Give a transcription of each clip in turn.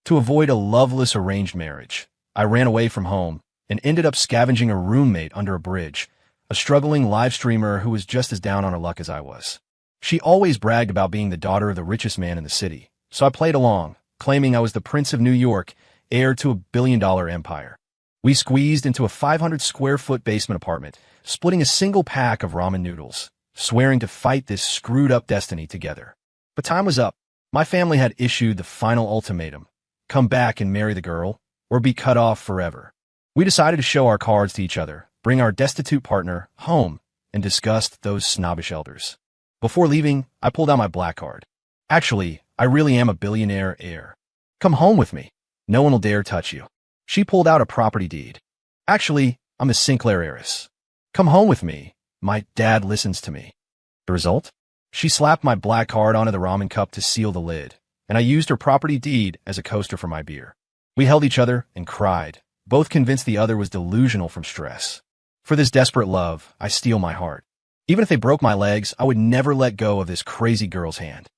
To avoid a loveless arranged marriage, I ran away from home and ended up scavenging a roommate under a bridge, a struggling live streamer who was just as down on her luck as I was. She always bragged about being the daughter of the richest man in the city, so I played along, claiming I was the Prince of New York, heir to a billion-dollar empire. We squeezed into a 500-square-foot basement apartment, splitting a single pack of ramen noodles, swearing to fight this screwed-up destiny together. But time was up. My family had issued the final ultimatum: come back and marry the girl, or be cut off forever. We decided to show our cards to each other, bring our destitute partner home, and discussed those snobbish elders. Before leaving, I pulled out my black card. Actually, I really am a billionaire heir. Come home with me. No one will dare touch you. She pulled out a property deed. Actually, I'm a Sinclair heiress. Come home with me. My dad listens to me. The result? She slapped my black card onto the ramen cup to seal the lid, and I used her property deed as a coaster for my beer. We held each other and cried, both convinced the other was delusional from stress. For this desperate love, I steel my heart. Even if they broke my legs, I would never let go of this crazy girl's hand.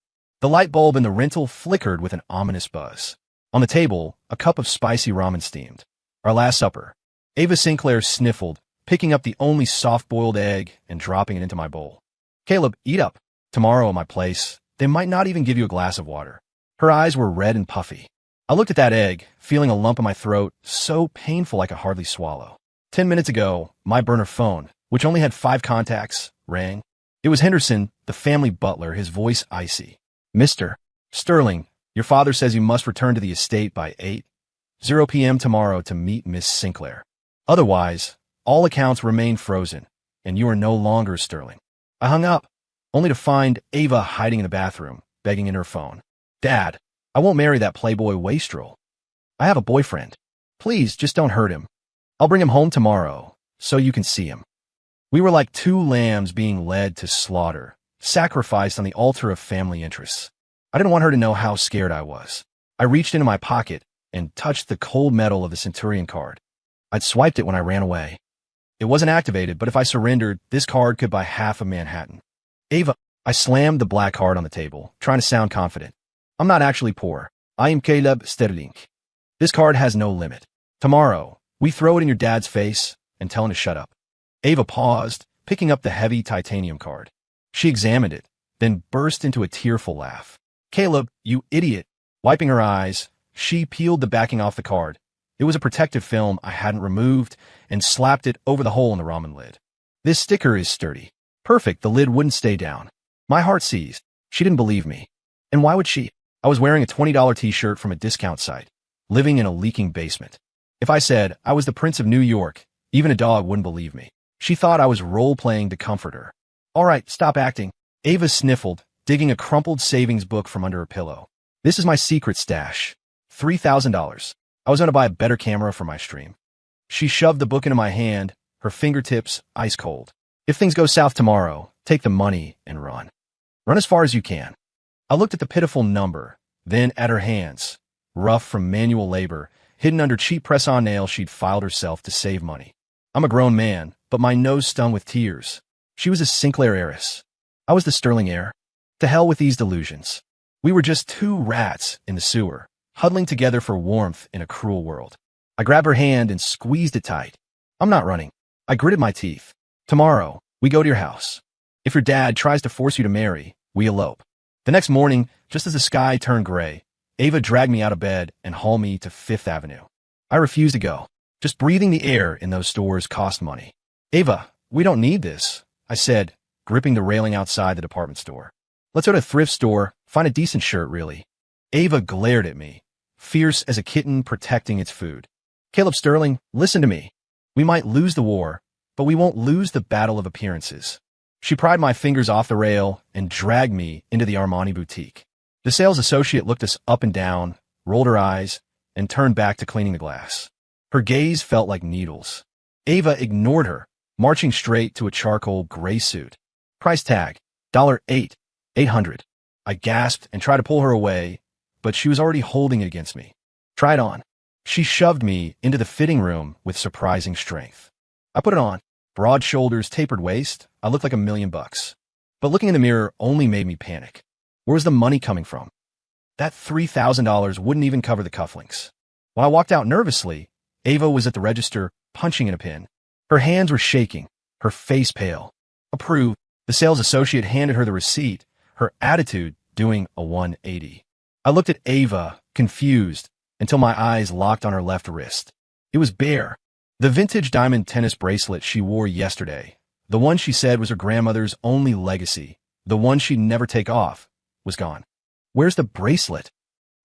The light bulb in the rental flickered with an ominous buzz. On the table, a cup of spicy ramen steamed. Our last supper. Ava Sinclair sniffled, picking up the only soft-boiled egg and dropping it into my bowl. Caleb, eat up. Tomorrow at my place, they might not even give you a glass of water. Her eyes were red and puffy. I looked at that egg, feeling a lump in my throat, so painful I could hardly swallow. 10 minutes ago, my burner phone, which only had 5 contacts, rang. It was Henderson, the family butler, his voice icy. Mr. Sterling, your father says you must return to the estate by 8:00 p.m. tomorrow to meet Miss Sinclair. Otherwise, all accounts remain frozen, and you are no longer Sterling. I hung up, only to find Ava hiding in the bathroom, begging in her phone. Dad, I won't marry that playboy wastrel. I have a boyfriend. Please, just don't hurt him. I'll bring him home tomorrow, so you can see him. We were like 2 lambs being led to slaughter, sacrificed on the altar of family interests. I didn't want her to know how scared I was. I reached into my pocket and touched the cold metal of the Centurion card. I'd swiped it when I ran away. It wasn't activated, but if I surrendered, this card could buy half of Manhattan. Ava, I slammed the black card on the table, trying to sound confident. I'm not actually poor. I am Caleb Sterling. This card has no limit. Tomorrow, we throw it in your dad's face and tell him to shut up. Ava paused, picking up the heavy titanium card. She examined it, then burst into a tearful laugh. Caleb, you idiot. Wiping her eyes, she peeled the backing off the card. It was a protective film I hadn't removed and slapped it over the hole in the ramen lid. This sticker is sturdy. Perfect, the lid wouldn't stay down. My heart seized. She didn't believe me. And why would she? I was wearing a $20 t-shirt from a discount site, living in a leaking basement. If I said I was the Prince of New York, even a dog wouldn't believe me. She thought I was role-playing to comfort her. All right, stop acting. Ava sniffled, digging a crumpled savings book from under her pillow. This is my secret stash. $3,000. I was going to buy a better camera for my stream. She shoved the book into my hand, her fingertips ice cold. If things go south tomorrow, take the money and run. Run as far as you can. I looked at the pitiful number, then at her hands, rough from manual labor, hidden under cheap press-on nails she'd filed herself to save money. I'm a grown man, but my nose stung with tears. She was a Sinclair heiress. I was the Sterling heir. To hell with these delusions. We were just 2 rats in the sewer, huddling together for warmth in a cruel world. I grabbed her hand and squeezed it tight. I'm not running. I gritted my teeth. Tomorrow, we go to your house. If your dad tries to force you to marry, we elope. The next morning, just as the sky turned gray, Ava dragged me out of bed and hauled me to 5th Avenue. I refused to go. Just breathing the air in those stores cost money. Ava, we don't need this, I said, gripping the railing outside the department store. Let's go to a thrift store, find a decent shirt, really. Ava glared at me, fierce as a kitten protecting its food. Caleb Sterling, listen to me. We might lose the war, but we won't lose the battle of appearances. She pried my fingers off the rail and dragged me into the Armani boutique. The sales associate looked us up and down, rolled her eyes, and turned back to cleaning the glass. Her gaze felt like needles. Ava ignored her, marching straight to a charcoal gray suit. Price tag, $800. I gasped and tried to pull her away, but she was already holding it against me. Try it on. She shoved me into the fitting room with surprising strength. I put it on. Broad shoulders, tapered waist. I looked like $1,000,000. But looking in the mirror only made me panic. Where was the money coming from? That $3,000 wouldn't even cover the cufflinks. When I walked out nervously, Ava was at the register, punching in a pin. Her hands were shaking, her face pale. Approved. The sales associate handed her the receipt, her attitude doing a 180. I looked at Ava, confused, until my eyes locked on her left wrist. It was bare. The vintage diamond tennis bracelet she wore yesterday, the one she said was her grandmother's only legacy, the one she'd never take off, was gone. Where's the bracelet?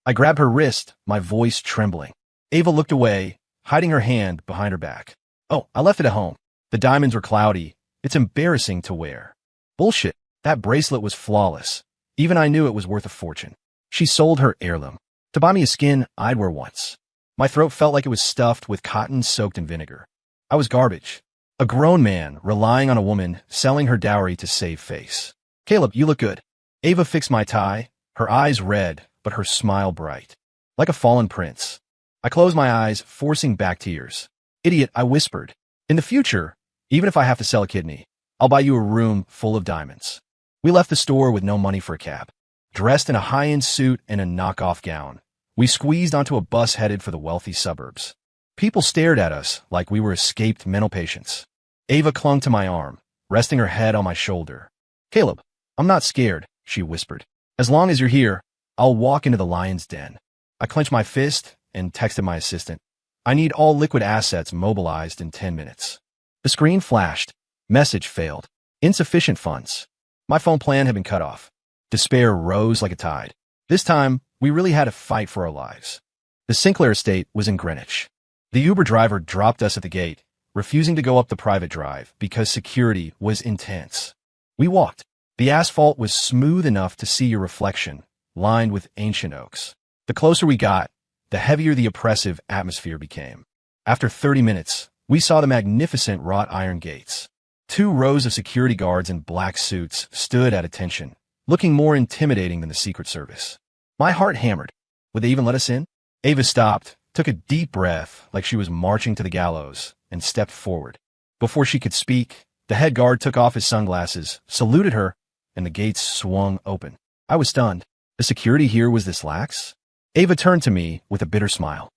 I grabbed her wrist, my voice trembling. Ava looked away, hiding her hand behind her back. Oh, I left it at home. The diamonds were cloudy. It's embarrassing to wear. Bullshit. That bracelet was flawless. Even I knew it was worth a fortune. She sold her heirloom to buy me a skin I'd wear once. My throat felt like it was stuffed with cotton soaked in vinegar. I was garbage. A grown man relying on a woman selling her dowry to save face. Caleb, you look good. Ava fixed my tie, her eyes red, but her smile bright. Like a fallen prince. I closed my eyes, forcing back tears. Idiot, I whispered. In the future, even if I have to sell a kidney, I'll buy you a room full of diamonds. We left the store with no money for a cab. Dressed in a high-end suit and a knockoff gown, we squeezed onto a bus headed for the wealthy suburbs. People stared at us like we were escaped mental patients. Ava clung to my arm, resting her head on my shoulder. Caleb, I'm not scared, she whispered. As long as you're here, I'll walk into the lion's den. I clenched my fist and texted my assistant. I need all liquid assets mobilized in 10 minutes. The screen flashed. Message failed. Insufficient funds. My phone plan had been cut off. Despair rose like a tide. This time, we really had to fight for our lives. The Sinclair estate was in Greenwich. The Uber driver dropped us at the gate, refusing to go up the private drive because security was intense. We walked. The asphalt was smooth enough to see your reflection, lined with ancient oaks. The closer we got, the heavier the oppressive atmosphere became. After 30 minutes, we saw the magnificent wrought iron gates. 2 rows of security guards in black suits stood at attention, looking more intimidating than the Secret Service. My heart hammered. Would they even let us in? Ava stopped, took a deep breath like she was marching to the gallows, and stepped forward. Before she could speak, the head guard took off his sunglasses, saluted her, and the gates swung open. I was stunned. The security here was this lax? Ava turned to me with a bitter smile.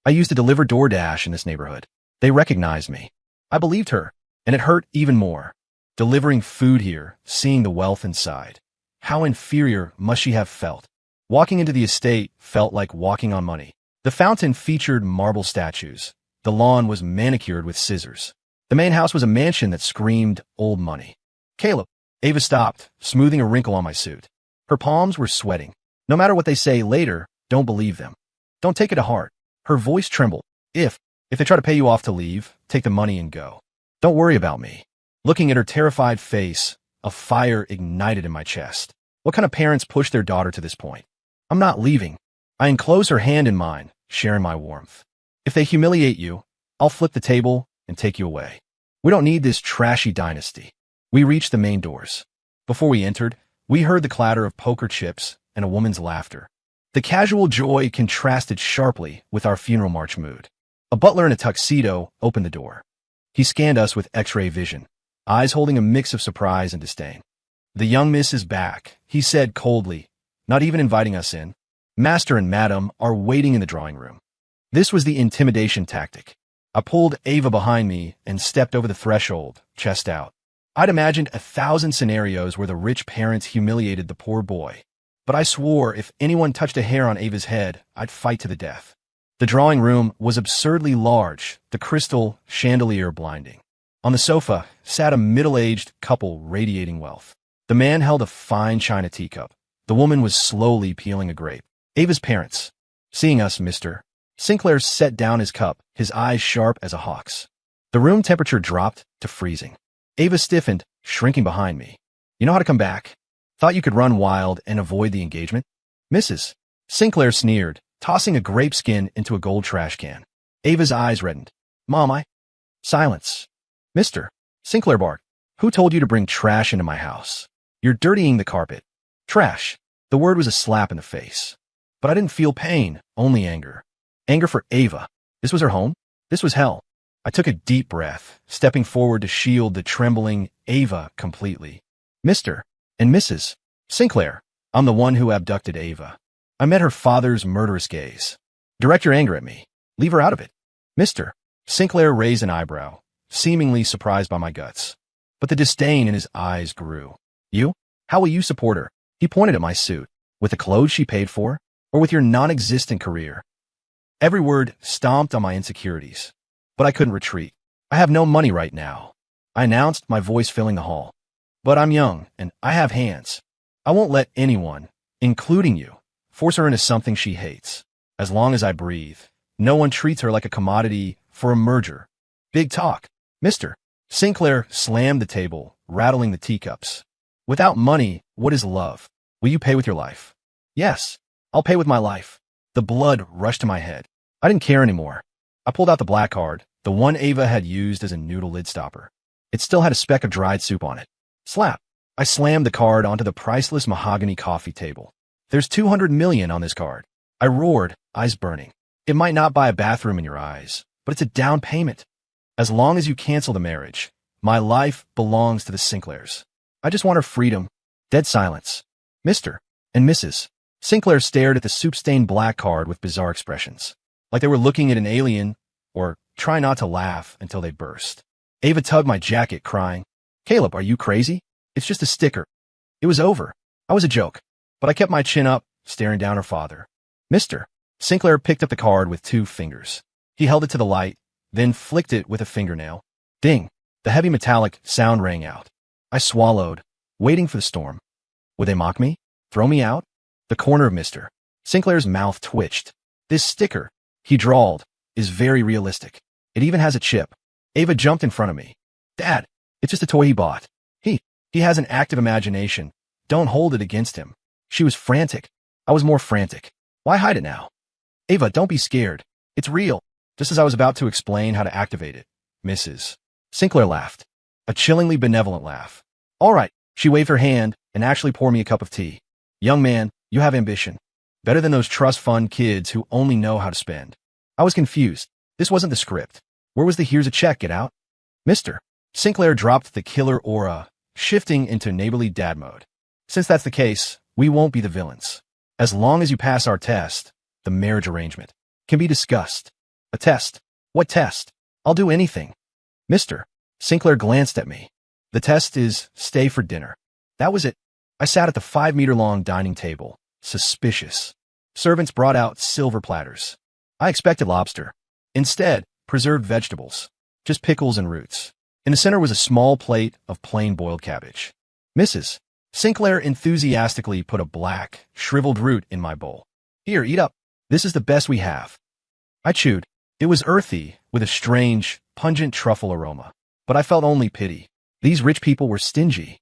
I used to deliver DoorDash in this neighborhood. They recognized me. I believed her, and it hurt even more. Delivering food here, seeing the wealth inside. How inferior must she have felt? Walking into the estate felt like walking on money. The fountain featured marble statues. The lawn was manicured with scissors. The main house was a mansion that screamed old money. Caleb. Ava stopped, smoothing a wrinkle on my suit. Her palms were sweating. No matter what they say later, don't believe them. Don't take it to heart. Her voice trembled. If they try to pay you off to leave, take the money and go. Don't worry about me. Looking at her terrified face, a fire ignited in my chest. What kind of parents push their daughter to this point? I'm not leaving. I enclose her hand in mine, sharing my warmth. If they humiliate you, I'll flip the table and take you away. We don't need this trashy dynasty. We reached the main doors. Before we entered, we heard the clatter of poker chips and a woman's laughter. The casual joy contrasted sharply with our funeral march mood. A butler in a tuxedo opened the door. He scanned us with X-ray vision, eyes holding a mix of surprise and disdain. The young miss is back, he said coldly, not even inviting us in. Master and Madam are waiting in the drawing room. This was the intimidation tactic. I pulled Ava behind me and stepped over the threshold, chest out. I'd imagined 1,000 scenarios where the rich parents humiliated the poor boy. But I swore if anyone touched a hair on Ava's head, I'd fight to the death. The drawing room was absurdly large, the crystal chandelier blinding. On the sofa sat a middle-aged couple radiating wealth. The man held a fine china teacup. The woman was slowly peeling a grape. Ava's parents. Seeing us, mister. Sinclair set down his cup, his eyes sharp as a hawk's. The room temperature dropped to freezing. Ava stiffened, shrinking behind me. You know how to come back? Thought you could run wild and avoid the engagement? Mrs. Sinclair sneered, tossing a grape skin into a gold trash can. Ava's eyes reddened. Mom, Silence. Mister. Sinclair barked. Who told you to bring trash into my house? You're dirtying the carpet. Trash. The word was a slap in the face. But I didn't feel pain, only anger. Anger for Ava. This was her home. This was hell. I took a deep breath, stepping forward to shield the trembling Ava completely. Mr. and Mrs. Sinclair, I'm the one who abducted Ava. I met her father's murderous gaze. Direct your anger at me. Leave her out of it. Mr. Sinclair raised an eyebrow, seemingly surprised by my guts. But the disdain in his eyes grew. You? How will you support her? He pointed at my suit. With the clothes she paid for? Or with your non-existent career? Every word stomped on my insecurities. But I couldn't retreat. I have no money right now, I announced, my voice filling the hall. But I'm young, and I have hands. I won't let anyone, including you, force her into something she hates. As long as I breathe, no one treats her like a commodity for a merger. Big talk. Mr. Sinclair slammed the table, rattling the teacups. Without money, what is love? Will you pay with your life? Yes, I'll pay with my life. The blood rushed to my head. I didn't care anymore. I pulled out the black card, the one Ava had used as a noodle lid stopper. It still had a speck of dried soup on it. Slap. I slammed the card onto the priceless mahogany coffee table. There's 200 million on this card. I roared, eyes burning. It might not buy a bathroom in your eyes, but it's a down payment. As long as you cancel the marriage, my life belongs to the Sinclairs. I just want her freedom. Dead silence. Mr. and Mrs. Sinclair stared at the soup-stained black card with bizarre expressions, like they were looking at an alien, or try not to laugh until they burst. Ava tugged my jacket, crying, Caleb, are you crazy? It's just a sticker. It was over. I was a joke. But I kept my chin up, staring down her father. Mr. Sinclair picked up the card with 2 fingers. He held it to the light, then flicked it with a fingernail. Ding! The heavy metallic sound rang out. I swallowed, waiting for the storm. Would they mock me? Throw me out? The corner of Mr. Sinclair's mouth twitched. This sticker, he drawled, is very realistic. It even has a chip. Ava jumped in front of me. Dad, it's just a toy he bought. He has an active imagination. Don't hold it against him. She was frantic. I was more frantic. Why hide it now? Ava, don't be scared. It's real. Just as I was about to explain how to activate it, Mrs. Sinclair laughed. A chillingly benevolent laugh. All right. She waved her hand and actually poured me a cup of tea. Young man, you have ambition. Better than those trust fund kids who only know how to spend. I was confused. This wasn't the script. Where was the here's a check, get out? Mr. Sinclair dropped the killer aura, shifting into neighborly dad mode. Since that's the case, we won't be the villains. As long as you pass our test, the marriage arrangement can be discussed. A test? What test? I'll do anything. Mr. Sinclair glanced at me. The test is stay for dinner. That was it. I sat at the 5-meter-long dining table, suspicious. Servants brought out silver platters. I expected lobster. Instead, preserved vegetables. Just pickles and roots. In the center was a small plate of plain boiled cabbage. Mrs. Sinclair enthusiastically put a black, shriveled root in my bowl. Here, eat up. This is the best we have. I chewed. It was earthy, with a strange, pungent truffle aroma. But I felt only pity. These rich people were stingy.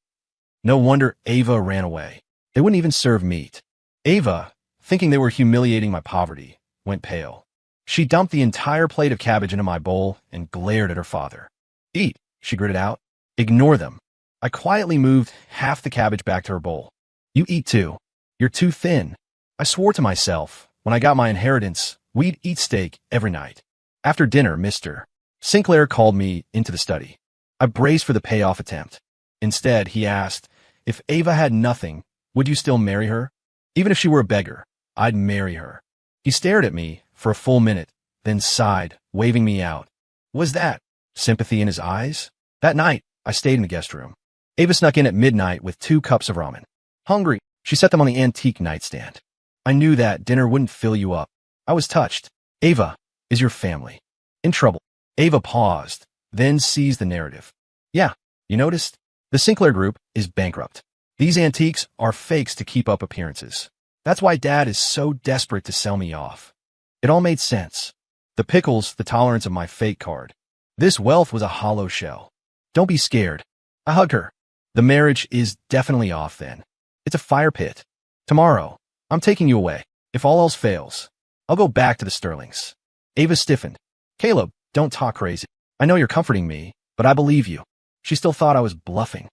No wonder Ava ran away. They wouldn't even serve meat. Ava, thinking they were humiliating my poverty, went pale. She dumped the entire plate of cabbage into my bowl and glared at her father. Eat, she gritted out. Ignore them. I quietly moved half the cabbage back to her bowl. You eat too. You're too thin. I swore to myself, when I got my inheritance, we'd eat steak every night. After dinner, Mr. Sinclair called me into the study. I braced for the payoff attempt. Instead, he asked, if Ava had nothing, would you still marry her? Even if she were a beggar, I'd marry her. He stared at me for a full minute, then sighed, waving me out. Was that sympathy in his eyes? That night, I stayed in the guest room. Ava snuck in at midnight with 2 cups of ramen. Hungry, she set them on the antique nightstand. I knew that dinner wouldn't fill you up. I was touched. Ava, is your family in trouble? Ava paused, then seized the narrative. Yeah, you noticed? The Sinclair Group is bankrupt. These antiques are fakes to keep up appearances. That's why Dad is so desperate to sell me off. It all made sense. The pickles, the tolerance of my fake card. This wealth was a hollow shell. Don't be scared. I hugged her. The marriage is definitely off then. It's a fire pit. Tomorrow, I'm taking you away. If all else fails, I'll go back to the Sterlings. Ava stiffened. Caleb, don't talk crazy. I know you're comforting me, but I believe you. She still thought I was bluffing.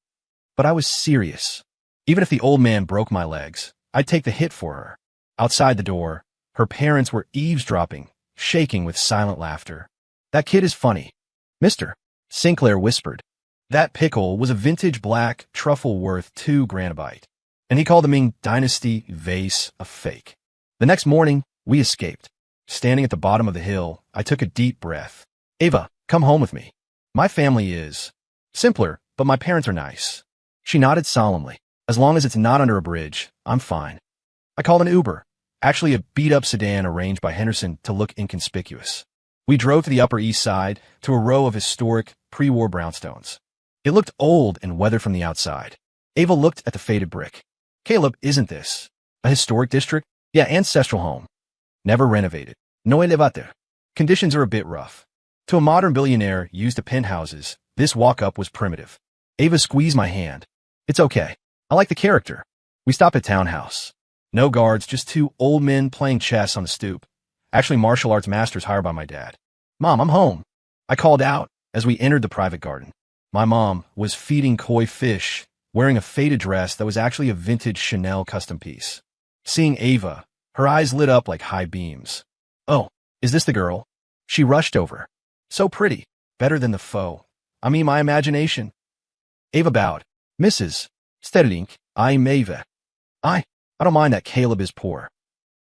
But I was serious. Even if the old man broke my legs, I'd take the hit for her. Outside the door, her parents were eavesdropping, shaking with silent laughter. That kid is funny. Mr. Sinclair whispered. That pickle was a vintage black truffle worth $2 grand a bite. And he called the Ming Dynasty vase a fake. The next morning, we escaped. Standing at the bottom of the hill, I took a deep breath. Ava, come home with me. My family is simpler, but my parents are nice. She nodded solemnly. As long as it's not under a bridge, I'm fine. I called an Uber, actually a beat-up sedan arranged by Henderson to look inconspicuous. We drove to the Upper East Side to a row of historic, pre-war brownstones. It looked old and weathered from the outside. Ava looked at the faded brick. Caleb, isn't this a historic district? Yeah, ancestral home. Never renovated. No elevator. Conditions are a bit rough. To a modern billionaire used to penthouses, this walk-up was primitive. Ava squeezed my hand. It's okay. I like the character. We stopped at Townhouse. No guards, just two old men playing chess on the stoop. Actually martial arts masters hired by my dad. Mom, I'm home. I called out as we entered the private garden. My mom was feeding koi fish, wearing a faded dress that was actually a vintage Chanel custom piece. Seeing Ava, her eyes lit up like high beams. Oh, is this the girl? She rushed over. So pretty. Better than the foe. I mean, my imagination. Ava bowed. Mrs. Sterling, I'm Ava. I don't mind that Caleb is poor.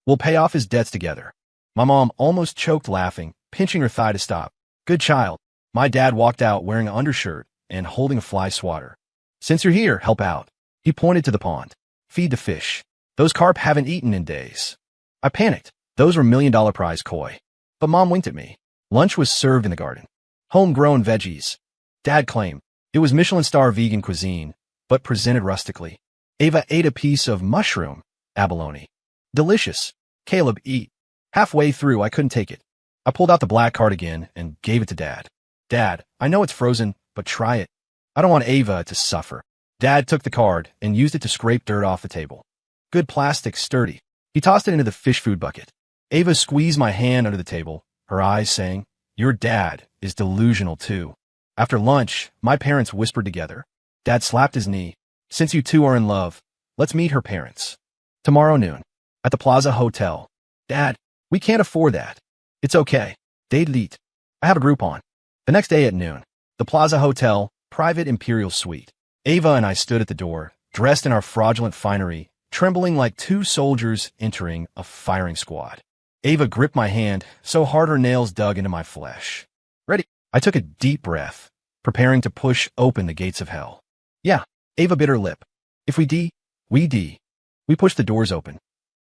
We'll pay off his debts together. My mom almost choked laughing, pinching her thigh to stop. Good child. My dad walked out wearing an undershirt and holding a fly swatter. Since you're here, help out. He pointed to the pond. Feed the fish. Those carp haven't eaten in days. I panicked. Those were $1 million prize koi. But Mom winked at me. Lunch was served in the garden. Homegrown veggies. Dad claimed it was Michelin star vegan cuisine, but presented rustically. Ava ate a piece of mushroom abalone. Delicious. Caleb, eat. Halfway through, I couldn't take it. I pulled out the black card again and gave it to Dad. Dad, I know it's frozen, but try it. I don't want Ava to suffer. Dad took the card and used it to scrape dirt off the table. Good plastic, sturdy. He tossed it into the fish food bucket. Ava squeezed my hand under the table, her eyes saying, Your dad is delusional too. After lunch, my parents whispered together. Dad slapped his knee. Since you two are in love, let's meet her parents. Tomorrow noon, at the Plaza Hotel. Dad, we can't afford that. It's okay. Date. I have a Groupon. The next day at noon, the Plaza Hotel, private imperial suite. Ava and I stood at the door, dressed in our fraudulent finery, trembling like two soldiers entering a firing squad. Ava gripped my hand so hard her nails dug into my flesh. Ready? I took a deep breath, preparing to push open the gates of hell. Yeah, Ava bit her lip. If we D, we D. We pushed the doors open.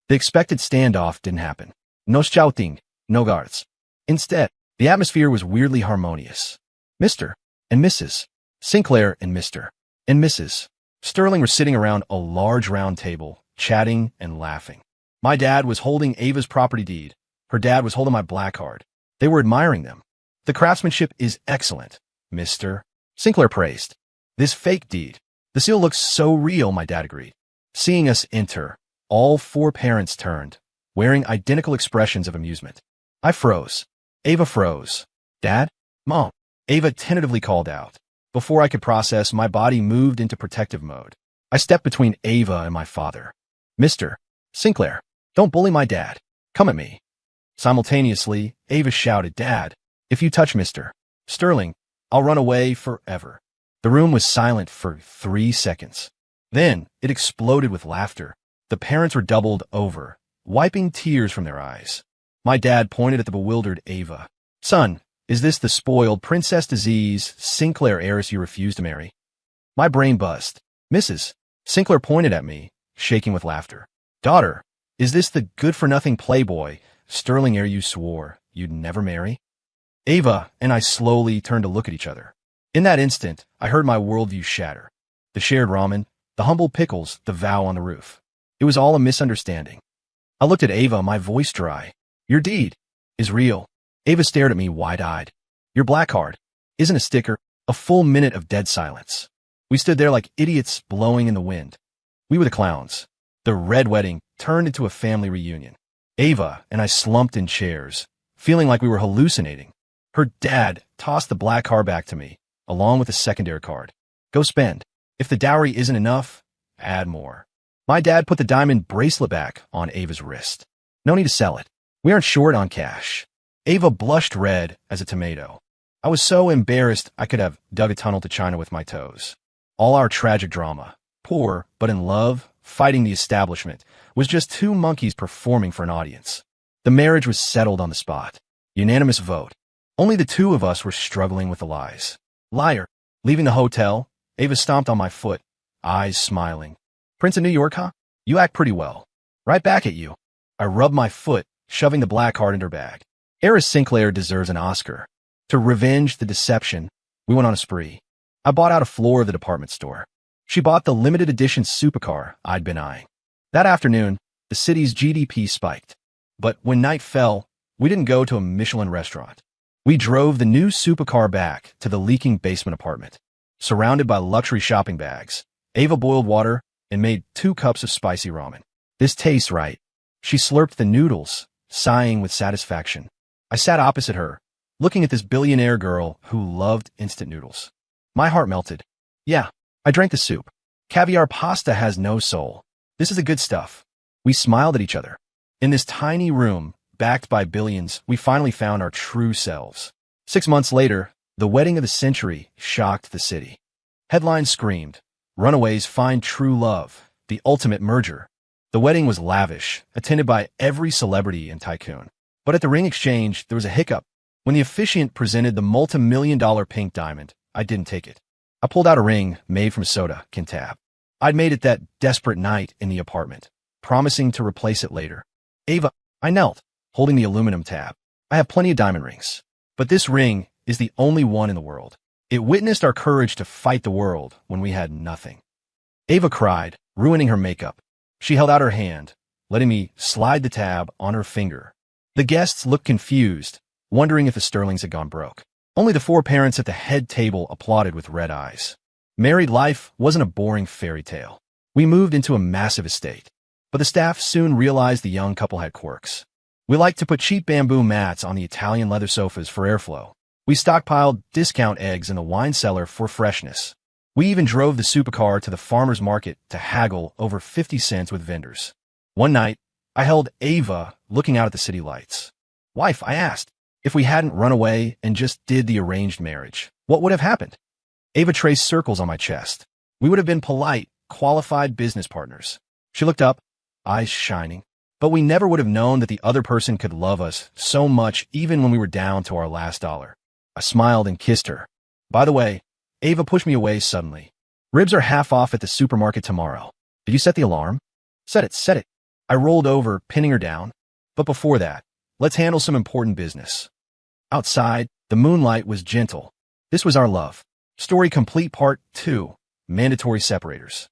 The expected standoff didn't happen. No shouting, no guards. Instead, the atmosphere was weirdly harmonious. Mr. and Mrs. Sinclair and Mr. and Mrs. Sterling were sitting around a large round table, chatting and laughing. My dad was holding Ava's property deed. Her dad was holding my black card. They were admiring them. The craftsmanship is excellent, Mr. Sinclair praised. This fake deed. The seal looks so real, my dad agreed. Seeing us enter, all four parents turned, wearing identical expressions of amusement. I froze. Ava froze. Dad? Mom? Ava tentatively called out. Before I could process, my body moved into protective mode. I stepped between Ava and my father. Mr. Sinclair, don't bully my dad. Come at me. Simultaneously, Ava shouted, Dad, if you touch Mr. Sterling, I'll run away forever. The room was silent for 3 seconds. Then it exploded with laughter. The parents were doubled over, wiping tears from their eyes. My dad pointed at the bewildered Ava. Son, is this the spoiled Princess Disease Sinclair heiress you refused to marry? My brain buzzed. Mrs. Sinclair pointed at me, shaking with laughter. Daughter, is this the good-for-nothing playboy Sterling heir you swore you'd never marry? Ava and I slowly turned to look at each other. In that instant, I heard my worldview shatter. The shared ramen, the humble pickles, the vow on the roof. It was all a misunderstanding. I looked at Ava, my voice dry. Your deed is real. Ava stared at me wide-eyed. Your black card isn't a sticker. A full minute of dead silence. We stood there like idiots blowing in the wind. We were the clowns. The red wedding turned into a family reunion. Ava and I slumped in chairs, feeling like we were hallucinating. Her dad tossed the black card back to me, along with a secondary card. Go spend. If the dowry isn't enough, add more. My dad put the diamond bracelet back on Ava's wrist. No need to sell it. We aren't short on cash. Ava blushed red as a tomato. I was so embarrassed I could have dug a tunnel to China with my toes. All our tragic drama, poor but in love, fighting the establishment, was just two monkeys performing for an audience. The marriage was settled on the spot. Unanimous vote. Only the two of us were struggling with the lies. Liar. Leaving the hotel, Ava stomped on my foot, eyes smiling. Prince of New York, huh? You act pretty well. Right back at you. I rubbed my foot, shoving the black card in her bag. Eris Sinclair deserves an Oscar. To revenge the deception, we went on a spree. I bought out a floor of the department store. She bought the limited edition supercar I'd been eyeing. That afternoon, the city's GDP spiked. But when night fell, we didn't go to a Michelin restaurant. We drove the new supercar back to the leaking basement apartment. Surrounded by luxury shopping bags, Ava boiled water and made 2 cups of spicy ramen. This tastes right. She slurped the noodles, sighing with satisfaction. I sat opposite her, looking at this billionaire girl who loved instant noodles. My heart melted. Yeah, I drank the soup. Caviar pasta has no soul. This is the good stuff. We smiled at each other. In this tiny room, backed by billions, we finally found our true selves. 6 months later, the wedding of the century shocked the city. Headlines screamed, "Runaways find true love, the ultimate merger." The wedding was lavish, attended by every celebrity and tycoon. But at the ring exchange, there was a hiccup. When the officiant presented the multi-million-dollar pink diamond, I didn't take it. I pulled out a ring made from soda, Kintab. I'd made it that desperate night in the apartment, promising to replace it later. Ava, I knelt, holding the aluminum tab. I have plenty of diamond rings, but this ring is the only one in the world. It witnessed our courage to fight the world when we had nothing. Ava cried, ruining her makeup. She held out her hand, letting me slide the tab on her finger. The guests looked confused, wondering if the sterlings had gone broke. Only the 4 parents at the head table applauded with red eyes. Married life wasn't a boring fairy tale. We moved into a massive estate, but the staff soon realized the young couple had quirks. We liked to put cheap bamboo mats on the Italian leather sofas for airflow. We stockpiled discount eggs in the wine cellar for freshness. We even drove the supercar to the farmer's market to haggle over 50 cents with vendors. One night, I held Ava looking out at the city lights. "Wife," I asked, "if we hadn't run away and just did the arranged marriage, what would have happened?" Ava traced circles on my chest. We would have been polite, qualified business partners. She looked up, eyes shining. But we never would have known that the other person could love us so much even when we were down to our last dollar. I smiled and kissed her. By the way, Ava pushed me away suddenly. "Ribs are half off at the supermarket tomorrow. Did you set the alarm?" Set it. I rolled over, pinning her down. But before that, let's handle some important business. Outside, the moonlight was gentle. This was our love. Story complete part 2, mandatory separators.